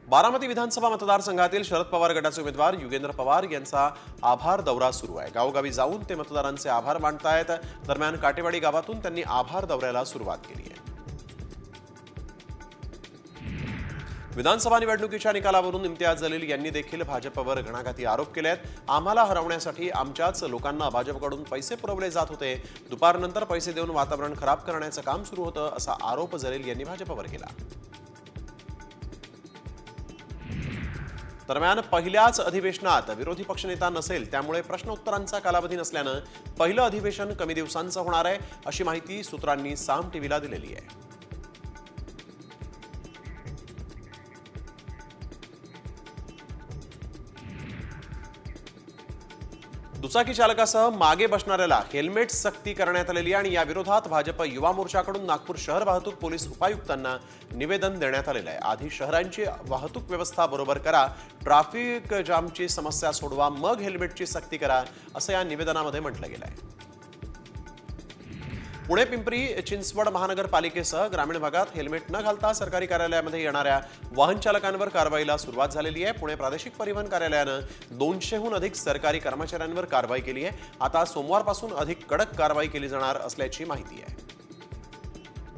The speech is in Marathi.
बारामती विधानसभा मतदारसंघातील शरद पवार गटाचे उमेदवार युगेंद्र पवार यांचा आभार दौरा सुरू आहे। गावोगावी जाऊन ते मतदारांचे आभार मानतायत। दरम्यान काटेवाडी गावातून त्यांनी आभार दौऱ्याला सुरुवात केली आहे। विधानसभा निवडणुकीच्या निकालावरून इम्तियाज जलील यांनी देखील भाजपवर घणाघाती आरोप केले आहेत। आम्हाला हरवण्यासाठी आमच्याच लोकांना भाजपकडून पैसे पुरवले जात होते। दुपारनंतर पैसे देऊन वातावरण खराब करण्याचं काम सुरू होतं, असा आरोप जलील यांनी भाजपवर केला। दरम्यान पहिल्याच अधिवेशनात विरोधी पक्षनेता नसेल, त्यामुळे प्रश्नोत्तरांचा कालावधी नसल्यानं पहिलं अधिवेशन कमी दिवसांचं होणार आहे, अशी माहिती सूत्रांनी साम टीव्हीला दिलेली आहे। दुचाकी चालकासह मागे बसणाऱ्याला हेल्मेट सक्ती करण्यात आलेली आणि या विरोधात भाजप युवा मोर्चाकडून नागपूर शहर वाहतूक पोलीस उपायुक्तांना निवेदन देण्यात आलेलं आहे। आधी शहरांची वाहतूक व्यवस्था बरोबर करा, ट्रॅफिक जामची समस्या सोडवा, मग हेल्मेटची सक्ती करा, असं या निवेदनामध्ये म्हटलं गेलं आहे। पुणे पिंपरी चिंचवड महानगरपालिकेसह ग्रामीण भागात हेल्मेट न घालता सरकारी कार्यालयामध्ये येणाऱ्या वाहन चालकांवर कारवाईला सुरुवात झालेली आहे। पुणे प्रादेशिक परिवहन कार्यालयानं 200हून अधिक सरकारी कर्मचाऱ्यांवर कारवाई केली आहे। आता सोमवारपासून अधिक कडक कारवाई केली जाणार असल्याची माहिती आहे।